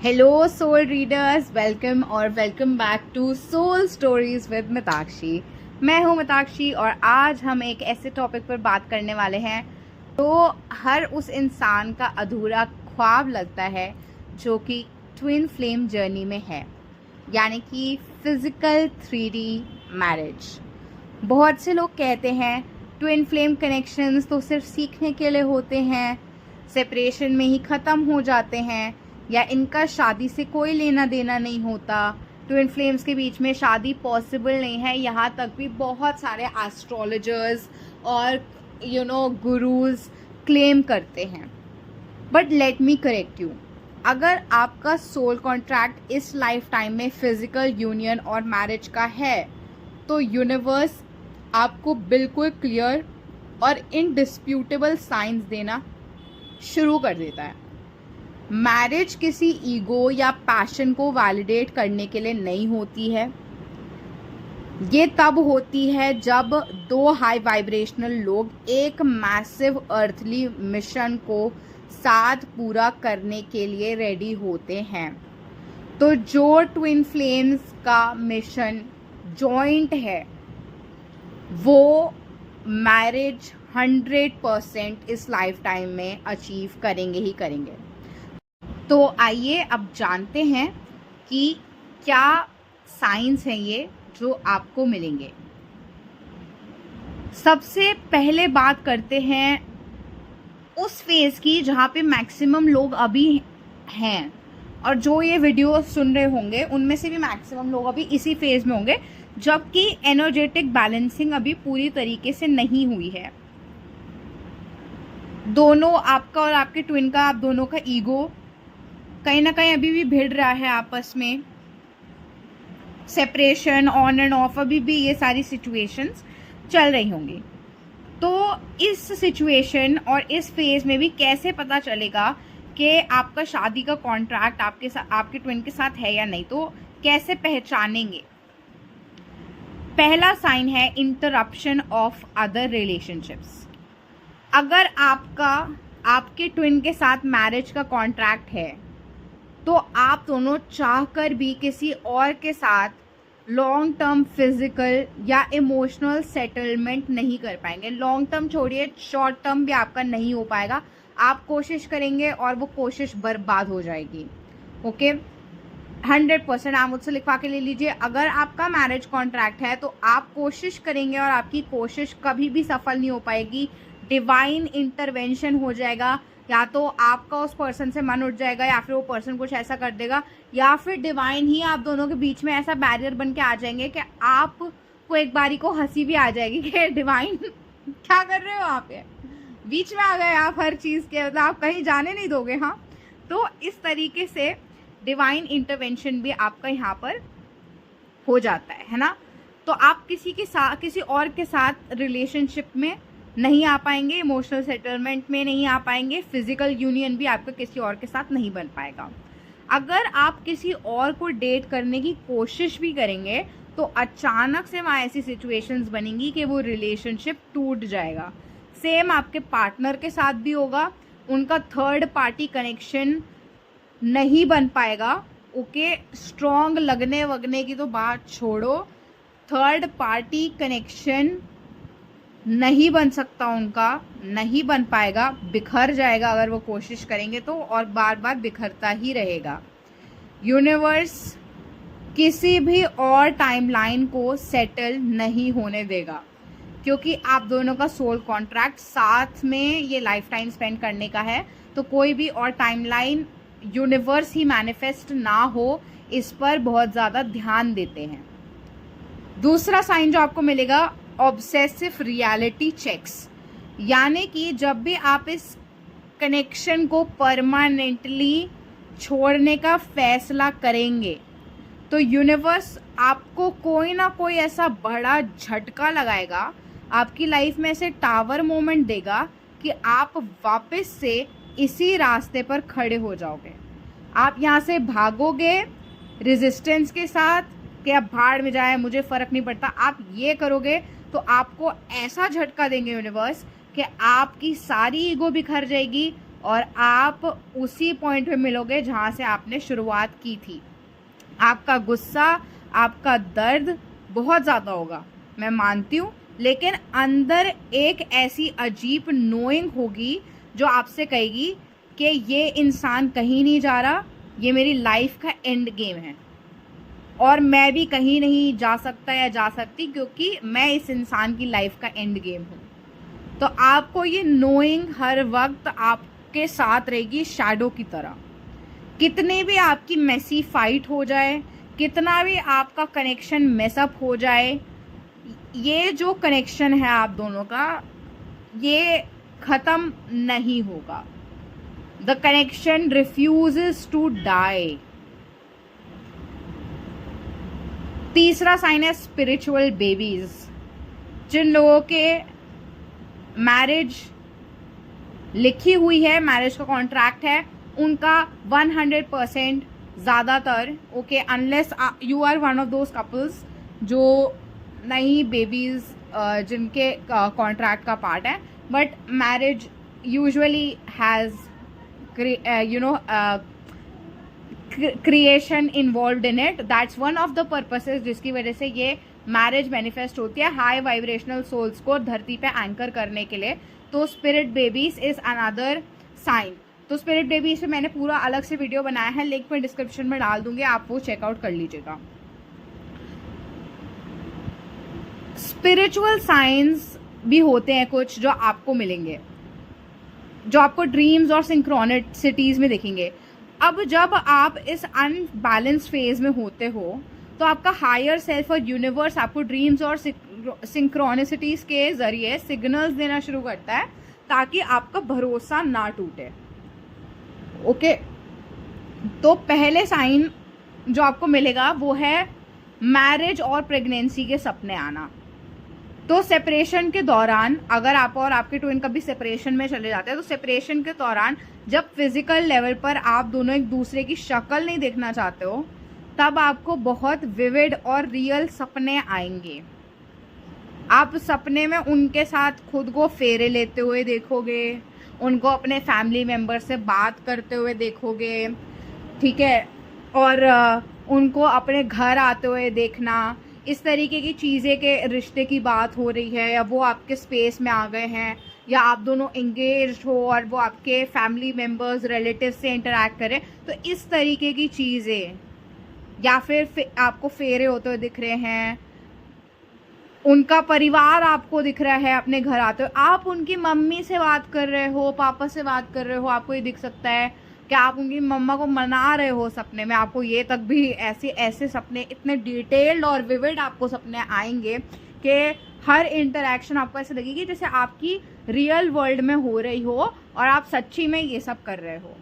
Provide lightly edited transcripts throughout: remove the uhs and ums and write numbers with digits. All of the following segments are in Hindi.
Hello soul readers, welcome back to Soul Stories with Mitakshi. मैं हूँ मिताक्षी और आज हम एक ऐसे टॉपिक पर बात करने वाले हैं जो हर उस इंसान का अधूरा ख्वाब लगता है जो कि ट्विन फ्लेम जर्नी में है, यानी कि फिजिकल 3D मैरिज। बहुत से लोग कहते हैं ट्विन फ्लेम कनेक्शंस तो सिर्फ सीखने के लिए होते हैं, सेपरेशन में ही ख़त्म हो जाते हैं, या इनका शादी से कोई लेना देना नहीं होता, ट्विन फ्लेम्स के बीच में शादी पॉसिबल नहीं है। यहाँ तक भी बहुत सारे एस्ट्रोलॉजर्स और गुरुज क्लेम करते हैं। But let me correct you, अगर आपका सोल कॉन्ट्रैक्ट इस लाइफ टाइम में फिजिकल यूनियन और मैरिज का है तो यूनिवर्स आपको बिल्कुल क्लियर और इनडिस्प्यूटेबल साइंस देना शुरू कर देता है। मैरिज किसी ईगो या पैशन को वैलिडेट करने के लिए नहीं होती है। ये तब होती है जब दो हाई वाइब्रेशनल लोग एक मैसिव अर्थली मिशन को साथ पूरा करने के लिए रेडी होते हैं। तो जो ट्विन फ्लेम्स का मिशन जॉइंट है वो मैरिज 100% इस लाइफ टाइम में अचीव करेंगे ही करेंगे। तो आइए अब जानते हैं कि क्या साइंस हैं ये जो आपको मिलेंगे। सबसे पहले बात करते हैं उस फेज की जहाँ पे मैक्सिमम लोग अभी हैं, और जो ये वीडियो सुन रहे होंगे उनमें से भी मैक्सिमम लोग अभी इसी फेज में होंगे, जबकि एनर्जेटिक बैलेंसिंग अभी पूरी तरीके से नहीं हुई है। दोनों, आपका और आपके ट्विन का, आप दोनों का ईगो कहीं ना कहीं अभी भी भिड़ रहा है आपस में। सेपरेशन ऑन एंड ऑफ अभी भी ये सारी सिचुएशंस चल रही होंगी। तो इस सिचुएशन और इस फेज में भी कैसे पता चलेगा कि आपका शादी का कॉन्ट्रैक्ट आपके ट्विन के साथ है या नहीं, तो कैसे पहचानेंगे? पहला साइन है इंटरप्शन ऑफ अदर रिलेशनशिप्स। अगर आपके ट्विन के साथ मैरिज का कॉन्ट्रैक्ट है तो आप दोनों चाहकर भी किसी और के साथ लॉन्ग टर्म फिजिकल या इमोशनल सेटलमेंट नहीं कर पाएंगे। लॉन्ग टर्म छोड़िए, शॉर्ट टर्म भी आपका नहीं हो पाएगा। आप कोशिश करेंगे और वो कोशिश बर्बाद हो जाएगी। ओके, 100% आप मुझसे लिखवा के ले लीजिए। अगर आपका मैरिज कॉन्ट्रैक्ट है तो आप कोशिश करेंगे और आपकी कोशिश कभी भी सफल नहीं हो पाएगी। डिवाइन इंटरवेंशन हो जाएगा, या तो आपका उस पर्सन से मन उठ जाएगा, या फिर वो पर्सन कुछ ऐसा कर देगा, या फिर डिवाइन ही आप दोनों के बीच में ऐसा बैरियर बन के आ जाएंगे कि आपको एक बारी को हंसी भी आ जाएगी कि डिवाइन क्या कर रहे हो, आप ये बीच में आ गए आप हर चीज़ के, मतलब आप कहीं जाने नहीं दोगे। हाँ, तो इस तरीके से डिवाइन इंटरवेंशन भी आपका यहाँ पर हो जाता है ना। तो आप किसी और के साथ रिलेशनशिप में नहीं आ पाएंगे, इमोशनल सेटलमेंट में नहीं आ पाएंगे, फिजिकल यूनियन भी आपका किसी और के साथ नहीं बन पाएगा। अगर आप किसी और को डेट करने की कोशिश भी करेंगे तो अचानक से वहाँ ऐसी सिचुएशंस बनेंगी कि वो रिलेशनशिप टूट जाएगा। सेम आपके पार्टनर के साथ भी होगा, उनका थर्ड पार्टी कनेक्शन नहीं बन पाएगा। ओके, स्ट्रॉन्ग लगने वगने की तो बात छोड़ो, थर्ड पार्टी कनेक्शन नहीं बन सकता, उनका नहीं बन पाएगा, बिखर जाएगा अगर वो कोशिश करेंगे तो, और बार बार बिखरता ही रहेगा। यूनिवर्स किसी भी और टाइमलाइन को सेटल नहीं होने देगा, क्योंकि आप दोनों का सोल कॉन्ट्रैक्ट साथ में ये लाइफ टाइम स्पेंड करने का है। तो कोई भी और टाइमलाइन यूनिवर्स ही मैनिफेस्ट ना हो, इस पर बहुत ज़्यादा ध्यान देते हैं। दूसरा साइन जो आपको मिलेगा, ऑब्सेसिव रियलिटी चेक्स, यानी कि जब भी आप इस कनेक्शन को परमानेंटली छोड़ने का फैसला करेंगे तो यूनिवर्स आपको कोई ना कोई ऐसा बड़ा झटका लगाएगा, आपकी लाइफ में ऐसे टावर मोमेंट देगा कि आप वापस से इसी रास्ते पर खड़े हो जाओगे। आप यहाँ से भागोगे रेजिस्टेंस के साथ कि अब भाड़ में जाए, मुझे फ़र्क नहीं पड़ता। आप ये करोगे तो आपको ऐसा झटका देंगे यूनिवर्स कि आपकी सारी ईगो बिखर जाएगी, और आप उसी पॉइंट पे मिलोगे जहाँ से आपने शुरुआत की थी। आपका गुस्सा, आपका दर्द बहुत ज़्यादा होगा, मैं मानती हूँ, लेकिन अंदर एक ऐसी अजीब नोइंग होगी जो आपसे कहेगी कि ये इंसान कहीं नहीं जा रहा, ये मेरी लाइफ का एंड गेम है और मैं भी कहीं नहीं जा सकता या जा सकती क्योंकि मैं इस इंसान की लाइफ का एंड गेम हूँ। तो आपको ये नोइंग हर वक्त आपके साथ रहेगी शैडो की तरह। कितनी भी आपकी मेसी फाइट हो जाए, कितना भी आपका कनेक्शन मेसअप हो जाए, ये जो कनेक्शन है आप दोनों का, ये ख़त्म नहीं होगा। The connection refuses to die. तीसरा साइन है स्पिरिचुअल बेबीज। जिन लोगों के मैरिज लिखी हुई है, मैरिज का कॉन्ट्रैक्ट है, उनका 100% ज़्यादातर, okay, unless you are one of those couples जो नई बेबीज जिनके कॉन्ट्रैक्ट का पार्ट है, but marriage usually has creation involve in it. That's one of the purposes जिसकी वजह से ये मैरिज मैनिफेस्ट होती है, हाई वाइब्रेशनल सोल्स को धरती पे एंकर करने के लिए। तो spirit babies is another sign. तो स्पिरिट बेबीज पे मैंने पूरा अलग से वीडियो बनाया है, लिंक मैं डिस्क्रिप्शन में डाल दूंगी, आप वो चेकआउट कर लीजिएगा। स्पिरिचुअल साइंस भी होते हैं कुछ जो आपको मिलेंगे, जो आपको ड्रीम्स और सिंक्रोनिसिटीज में दिखेंगे। अब जब आप इस अनबैलेंस फेज में होते हो तो आपका हायर सेल्फ और यूनिवर्स आपको ड्रीम्स और सिंक्रोनिसिटीज के जरिए सिग्नल्स देना शुरू करता है ताकि आपका भरोसा ना टूटे। ओके, तो पहले साइन जो आपको मिलेगा वो है मैरिज और प्रेगनेंसी के सपने आना। तो सेपरेशन के दौरान अगर आप और आपके ट्विन कभी सेपरेशन में चले जाते हैं तो सेपरेशन के दौरान जब फिजिकल लेवल पर आप दोनों एक दूसरे की शक्ल नहीं देखना चाहते हो, तब आपको बहुत विविड और रियल सपने आएंगे। आप सपने में उनके साथ खुद को फेरे लेते हुए देखोगे, उनको अपने फैमिली मेम्बर से बात करते हुए देखोगे, ठीक है, और उनको अपने घर आते हुए देखना, इस तरीके की चीज़ें के रिश्ते की बात हो रही है, या वो आपके स्पेस में आ गए हैं, या आप दोनों एंगेज्ड हो और वो आपके फैमिली मेम्बर्स रिलेटिव से इंटरेक्ट करें, तो इस तरीके की चीज़ें, या फिर आपको फेरे होते हुए दिख रहे हैं, उनका परिवार आपको दिख रहा है अपने घर आते हुए, आप उनकी मम्मी से बात कर रहे हो, पापा से बात कर रहे हो, आपको ये दिख सकता है कि आप उनकी मम्मा को मना रहे हो सपने में। आपको ये तक भी ऐसे सपने, इतने डिटेल्ड और विविड आपको सपने आएंगे कि हर इंटरेक्शन आपको ऐसे लगेगी जैसे आपकी रियल वर्ल्ड में हो रही हो और आप सच्ची में ये सब कर रहे हो,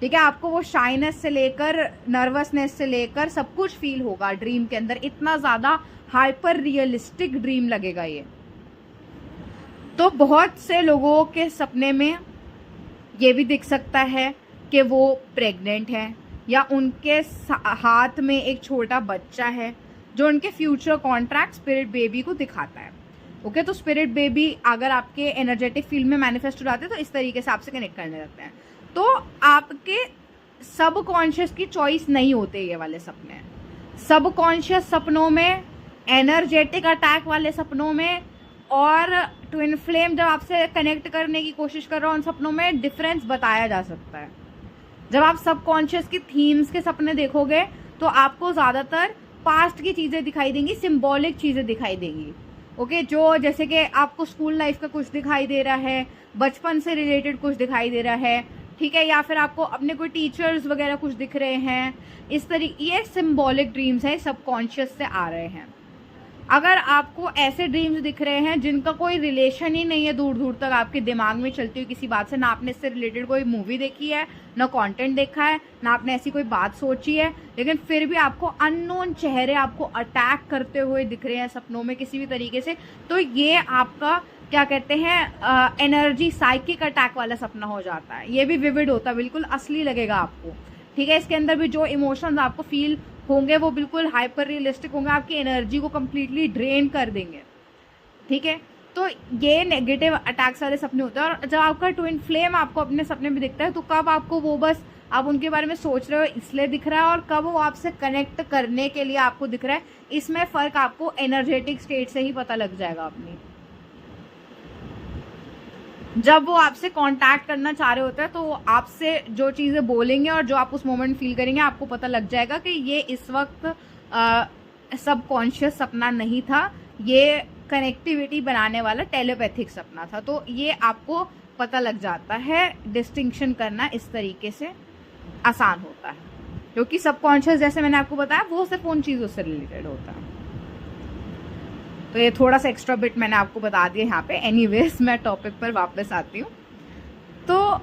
ठीक है। आपको वो शाइनेस से लेकर नर्वसनेस से लेकर सब कुछ फील होगा ड्रीम के अंदर, इतना ज़्यादा हाइपर रियलिस्टिक ड्रीम लगेगा ये। तो बहुत से लोगों के सपने में ये भी दिख सकता है कि वो प्रेग्नेंट हैं या उनके हाथ में एक छोटा बच्चा है, जो उनके फ्यूचर कॉन्ट्रैक्ट स्पिरिट बेबी को दिखाता है। ओके, तो स्पिरिट बेबी अगर आपके एनर्जेटिक फील्ड में मैनिफेस्ट हो जाते हैं तो इस तरीके से आपसे कनेक्ट करने लगते हैं। तो आपके सब कॉन्शियस की चॉइस नहीं होते ये वाले सपने। सब कॉन्शियस सपनों में, एनर्जेटिक अटैक वाले सपनों में और ट्विन फ्लेम जब आपसे कनेक्ट करने की कोशिश कर रहा हो उन सपनों में डिफरेंस बताया जा सकता है। जब आप सबकॉन्शियस की थीम्स के सपने देखोगे तो आपको ज़्यादातर पास्ट की चीज़ें दिखाई देंगी, सिंबॉलिक चीज़ें दिखाई देंगी। ओके, जो जैसे कि आपको स्कूल लाइफ का कुछ दिखाई दे रहा है, बचपन से रिलेटेड कुछ दिखाई दे रहा है, ठीक है, या फिर आपको अपने कोई टीचर्स वगैरह कुछ दिख रहे हैं, इस तरीके, ये सिंबॉलिक ड्रीम्स हैं, सबकॉन्शियस से आ रहे हैं। अगर आपको ऐसे ड्रीम्स दिख रहे हैं जिनका कोई रिलेशन ही नहीं है दूर दूर तक आपके दिमाग में चलती हुई किसी बात से, ना आपने इससे रिलेटेड कोई मूवी देखी है, ना कंटेंट देखा है, ना आपने ऐसी कोई बात सोची है, लेकिन फिर भी आपको अननोन चेहरे आपको अटैक करते हुए दिख रहे हैं सपनों में किसी भी तरीके से, तो ये आपका क्या कहते हैं एनर्जी साइकिक अटैक वाला सपना हो जाता है। ये भी विविड होता है, बिल्कुल असली लगेगा आपको, ठीक है। इसके अंदर भी जो इमोशंस आपको फील होंगे वो बिल्कुल हाइपर रियलिस्टिक होंगे, आपकी एनर्जी को कम्प्लीटली ड्रेन कर देंगे, ठीक है। तो ये नेगेटिव अटैक्स वाले सपने होते हैं। और जब आपका ट्विन फ्लेम आपको अपने सपने में दिखता है तो कब आपको वो बस आप उनके बारे में सोच रहे हो इसलिए दिख रहा है, और कब वो आपसे कनेक्ट करने के लिए आपको दिख रहा है, इसमें फ़र्क आपको एनर्जेटिक स्टेट से ही पता लग जाएगा अपनी। जब वो आपसे कांटेक्ट करना चाह रहे होते हैं तो वो आपसे जो चीज़ें बोलेंगे और जो आप उस मोमेंट फील करेंगे, आपको पता लग जाएगा कि ये इस वक्त सबकॉन्शियस सपना नहीं था, ये कनेक्टिविटी बनाने वाला टेलीपैथिक सपना था। तो ये आपको पता लग जाता है, डिस्टिंक्शन करना इस तरीके से आसान होता है, क्योंकि सबकॉन्शियस जैसे मैंने आपको बताया वो सिर्फ उन चीज़ों से रिलेटेड होता है। तो ये थोड़ा सा एक्स्ट्रा बिट मैंने आपको बता दिया यहाँ पे। एनीवेज मैं टॉपिक पर वापस आती हूँ। तो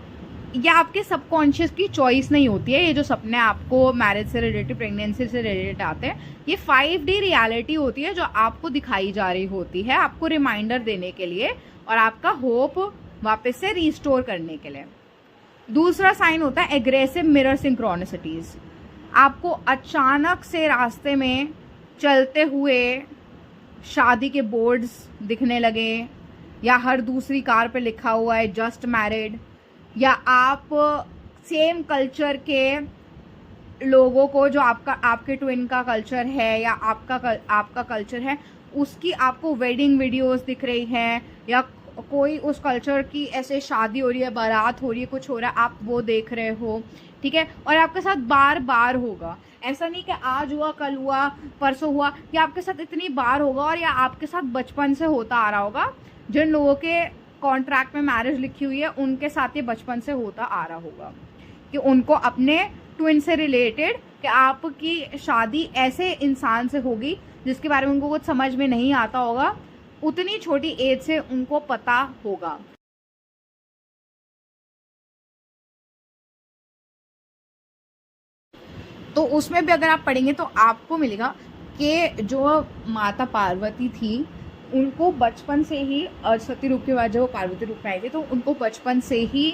ये आपके सबकॉन्शियस की चॉइस नहीं होती है। ये जो सपने आपको मैरिज से रिलेटेड, प्रेगनेंसी से रिलेटेड आते हैं, ये 5D रियलिटी होती है जो आपको दिखाई जा रही होती है, आपको रिमाइंडर देने के लिए और आपका होप वापस से रिस्टोर करने के लिए। दूसरा साइन होता है एग्रेसिव मिरर सिंक्रोनिसिटीज। आपको अचानक से रास्ते में चलते हुए शादी के बोर्ड्स दिखने लगे, या हर दूसरी कार पे लिखा हुआ है जस्ट मैरिड, या आप सेम कल्चर के लोगों को जो आपके ट्विन का कल्चर है या आपका कल्चर है उसकी आपको वेडिंग वीडियोस दिख रही हैं, या कोई उस कल्चर की ऐसे शादी हो रही है, बारात हो रही है, कुछ हो रहा है, आप वो देख रहे हो, ठीक है। और आपके साथ बार बार होगा, ऐसा नहीं कि आज हुआ, कल हुआ, परसों हुआ, या आपके साथ इतनी बार होगा, और या आपके साथ बचपन से होता आ रहा होगा। जिन लोगों के कॉन्ट्रैक्ट में मैरिज लिखी हुई है उनके साथ ये बचपन से होता आ रहा होगा कि उनको अपने ट्विन से रिलेटेड कि आपकी शादी ऐसे इंसान से होगी जिसके बारे में उनको कुछ समझ में नहीं आता होगा, उतनी छोटी एज से उनको पता होगा। तो उसमें भी अगर आप पढ़ेंगे तो आपको मिलेगा कि जो माता पार्वती थी उनको बचपन से ही सती रूप के बाद जब वो पार्वती रूप में आई थी तो उनको बचपन से ही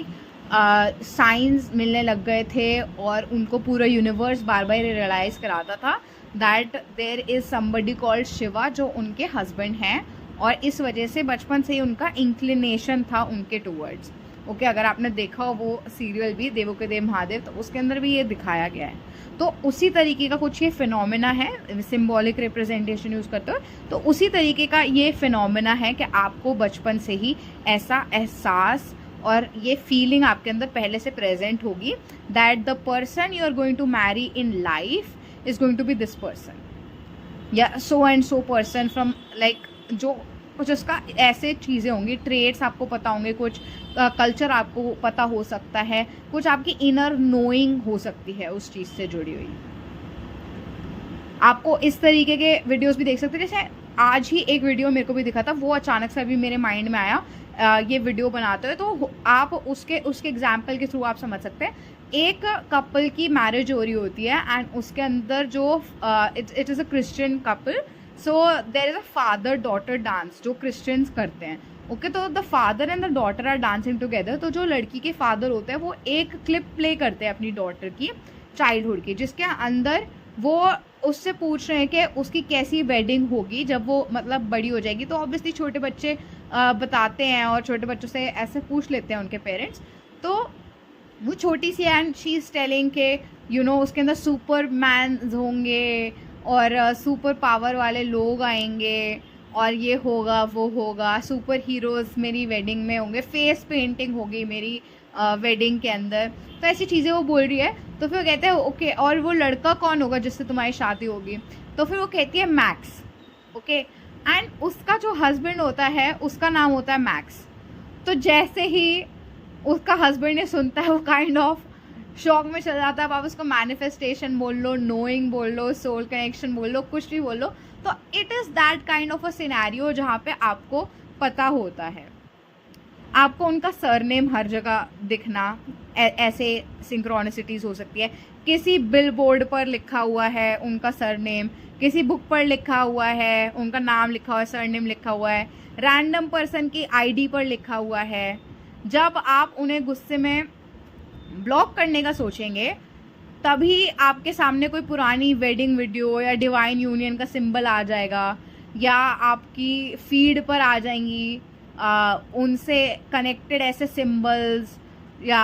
साइंस मिलने लग गए थे, और उनको पूरा यूनिवर्स बार बार रियलाइज़ कराता था that there is somebody called Shiva जो उनके हस्बैंड हैं, और इस वजह से बचपन से ही उनका इंक्लिनेशन था उनके टूवर्ड्स। ओके, अगर आपने देखा हो वो सीरियल भी देवों के देव महादेव, तो उसके अंदर भी ये दिखाया गया है। तो उसी तरीके का कुछ ये फिनोमेना है, सिंबॉलिक रिप्रेजेंटेशन यूज़ करते हो, तो उसी तरीके का ये फिनोमेना है कि आपको बचपन से ही ऐसा एहसास और ये फीलिंग आपके अंदर पहले से प्रेजेंट होगी that the person you are going to marry in life is going to be this person, या so and so person from like जो कुछ उसका ऐसे चीज़ें होंगी, ट्रेड्स आपको पता होंगे, कुछ कल्चर आपको पता हो सकता है, कुछ आपकी इनर नोइंग हो सकती है उस चीज़ से जुड़ी हुई। आपको इस तरीके के वीडियोस भी देख सकते हैं। जैसे आज ही एक वीडियो मेरे को भी दिखा था, वो अचानक से अभी मेरे माइंड में आया ये वीडियो बनाते हुए, तो आप उसके एग्जाम्पल के थ्रू आप समझ सकते हैं। एक कपल की मैरिज हो रही होती है एंड उसके अंदर जो it is a Christian couple, so there is a father daughter dance जो क्रिश्चियंस करते हैं। ओके, तो the father and the daughter are dancing together. तो जो लड़की के फादर होते हैं वो एक क्लिप प्ले करते हैं अपनी डॉटर की चाइल्डहुड की, जिसके अंदर वो उससे पूछ रहे हैं कि उसकी कैसी वेडिंग होगी जब वो मतलब बड़ी हो जाएगी। तो ऑब्वियसली छोटे बच्चे बताते हैं और छोटे बच्चों से ऐसे पूछ लेते हैं उनके पेरेंट्स। तो वो छोटी सी एंड शी इज़ टेलिंग के यू नो उसके अंदर सुपर मैन्स होंगे और सुपर पावर वाले लोग आएंगे और ये होगा वो होगा, सुपर हीरोज़ मेरी वेडिंग में होंगे, फेस पेंटिंग होगी मेरी वेडिंग के अंदर। तो ऐसी चीज़ें वो बोल रही है। तो फिर वो कहते हैं ओके, और वो लड़का कौन होगा जिससे तुम्हारी शादी होगी? तो फिर वो कहती है मैक्स। ओके, एंड उसका जो हस्बैंड होता है उसका नाम होता है मैक्स। तो जैसे ही उसका हस्बैंड ने सुनता है वो काइंड ऑफ शॉक में चल जाता है। आप उसको मैनिफेस्टेशन बोल लो, नोइंग बोल लो, सोल कनेक्शन बोल लो, कुछ भी बोल लो। तो it is that kind of a scenario जहाँ पे आपको पता होता है। आपको उनका सरनेम हर जगह दिखना, ऐसे सिंक्रोनिसिटीज़ हो सकती है। किसी बिल बोर्ड पर लिखा हुआ है उनका सरनेम, किसी बुक पर लिखा हुआ है उनका नाम लिखा हुआ है, सरनेम लिखा हुआ है, रैंडम पर्सन की आईडी पर लिखा हुआ है। जब आप उन्हें गुस्से में ब्लॉक करने का सोचेंगे तभी आपके सामने कोई पुरानी वेडिंग वीडियो या डिवाइन यूनियन का सिंबल आ जाएगा, या आपकी फीड पर आ जाएंगी उनसे कनेक्टेड ऐसे सिंबल्स, या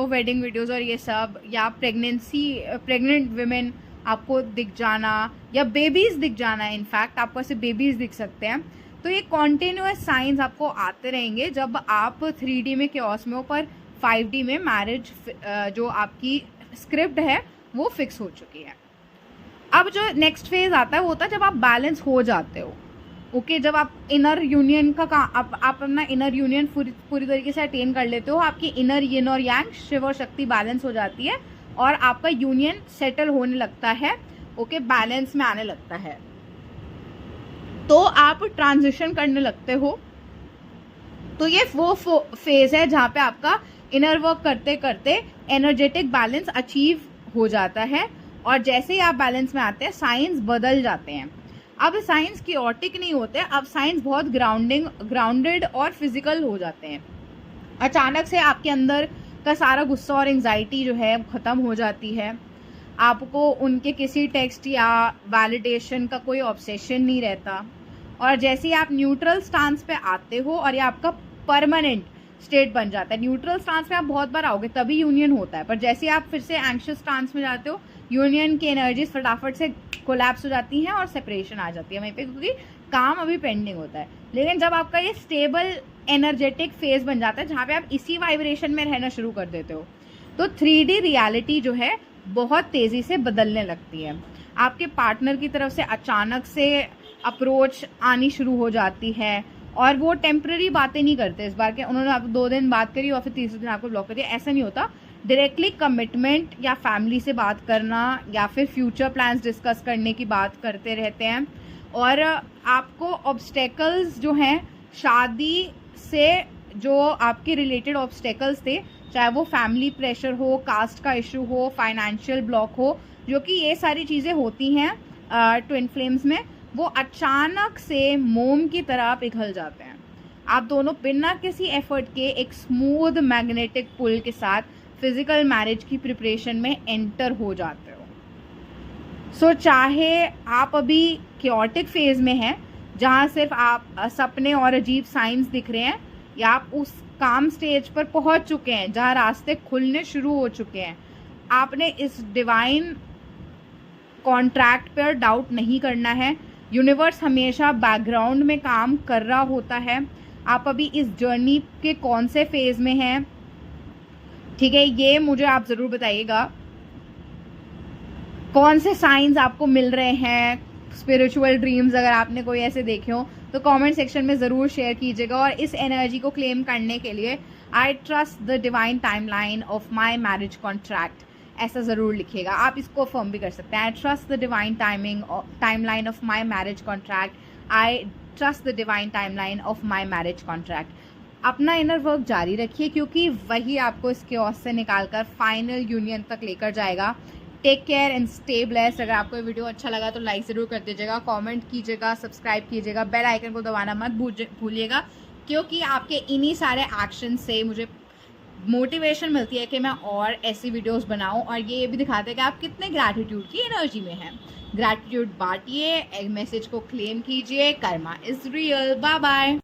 वेडिंग वीडियोस और ये सब, या प्रेग्नेंट विमेन आपको दिख जाना, या बेबीज दिख जाना। इनफैक्ट आपको ऐसे बेबीज दिख सकते हैं। तो ये कॉन्टिन्यूस साइंस आपको आते रहेंगे जब आप 3D में क्योस में हो, पर 5D में मैरिज जो आपकी स्क्रिप्ट है वो फिक्स हो चुकी है। अब जो नेक्स्ट फेज आता है वो होता है जब आप बैलेंस हो जाते हो। ओके, जब आप इनर यूनियन का आप अपना इनर यूनियन पूरी तरीके से अटेन कर लेते हो, आपकी इनर यिन और यांग, शिव और शक्ति बैलेंस हो जाती है और आपका यूनियन सेटल होने लगता है। ओके, बैलेंस में आने लगता है, तो आप ट्रांजिशन करने लगते हो। तो ये वो फेज है जहाँ पे आपका इनर वर्क करते करते एनर्जेटिक बैलेंस अचीव हो जाता है, और जैसे ही आप बैलेंस में आते हैं साइंस बदल जाते हैं। अब साइंस क्योटिक नहीं होते, अब साइंस बहुत ग्राउंडेड और फिजिकल हो जाते हैं। अचानक से आपके अंदर का सारा गुस्सा और एंजाइटी जो है ख़त्म हो जाती है। आपको उनके किसी टेक्स्ट या वैलिडेशन का कोई ऑब्सेशन नहीं रहता, और जैसे ही आप न्यूट्रल स्टांस पे आते हो और ये आपका परमानेंट स्टेट बन जाता है। न्यूट्रल स्टांस पे आप बहुत बार आओगे तभी यूनियन होता है, पर जैसे ही आप फिर से एंग्शियस स्टांस में जाते हो, यूनियन की एनर्जीज फटाफट से कोलैप्स हो जाती हैं और सेपरेशन आ जाती है वहीं पे, क्योंकि काम अभी पेंडिंग होता है। लेकिन जब आपका ये स्टेबल एनर्जेटिक फेज बन जाता है जहाँ पे आप इसी वाइब्रेशन में रहना शुरू कर देते हो, तो 3D रियलिटी जो है बहुत तेज़ी से बदलने लगती है। आपके पार्टनर की तरफ से अचानक से अप्रोच आनी शुरू हो जाती है, और वो टेम्पररी बातें नहीं करते इस बार के उन्होंने आपको 2 दिन बात करी और फिर तीसरे दिन आपको ब्लॉक कर दिया, ऐसा नहीं होता। डायरेक्टली कमिटमेंट या फैमिली से बात करना या फिर फ्यूचर प्लान्स डिस्कस करने की बात करते रहते हैं, और आपको ऑब्स्टेकल्स जो हैं शादी से, जो आपके रिलेटेड ऑब्स्टेकल्स थे, चाहे वो फैमिली प्रेशर हो, कास्ट का इशू हो, फाइनेंशियल ब्लॉक हो, जो कि ये सारी चीज़ें होती हैं ट्विन फ्लेम्स में, वो अचानक से मोम की तरह पिघल जाते हैं। आप दोनों बिना किसी एफर्ट के एक स्मूथ मैग्नेटिक पुल के साथ फिजिकल मैरिज की प्रिपरेशन में एंटर हो जाते हो। सो चाहे आप अभी क्योटिक फेज में हैं जहाँ सिर्फ आप सपने और अजीब साइंस दिख रहे हैं, या आप उस काम स्टेज पर पहुँच चुके हैं जहाँ रास्ते खुलने शुरू हो चुके हैं, आपने इस डिवाइन कॉन्ट्रैक्ट पर डाउट नहीं करना है। यूनिवर्स हमेशा बैकग्राउंड में काम कर रहा होता है। आप अभी इस जर्नी के कौन से फेज में हैं, ठीक है, ये मुझे आप ज़रूर बताइएगा। कौन से साइंस आपको मिल रहे हैं, स्पिरिचुअल ड्रीम्स अगर आपने कोई ऐसे देखे हो तो कमेंट सेक्शन में ज़रूर शेयर कीजिएगा। और इस एनर्जी को क्लेम करने के लिए I trust the divine timeline of my marriage contract ऐसा ज़रूर लिखिएगा। आप इसको फॉर्म भी कर सकते हैं। I trust the divine timeline of my marriage contract, I trust the divine timeline of my marriage contract. अपना इनर वर्क जारी रखिए, क्योंकि वही आपको इस क्योस से निकालकर फाइनल यूनियन तक लेकर जाएगा। Take care and stay blessed. अगर आपको ये वीडियो अच्छा लगा तो लाइक ज़रूर कर दीजिएगा, कमेंट कीजिएगा, सब्सक्राइब कीजिएगा, बेल आइकन को दबाना मत भूलिएगा, क्योंकि आपके इन्हीं सारे एक्शन से मुझे मोटिवेशन मिलती है कि मैं और ऐसी वीडियोस बनाऊं, और ये भी दिखाते हैं कि आप कितने ग्रैटिट्यूड की एनर्जी में हैं। ग्रैटिट्यूड बांटिए, मैसेज को क्लेम कीजिए। Karma is real. Bye bye.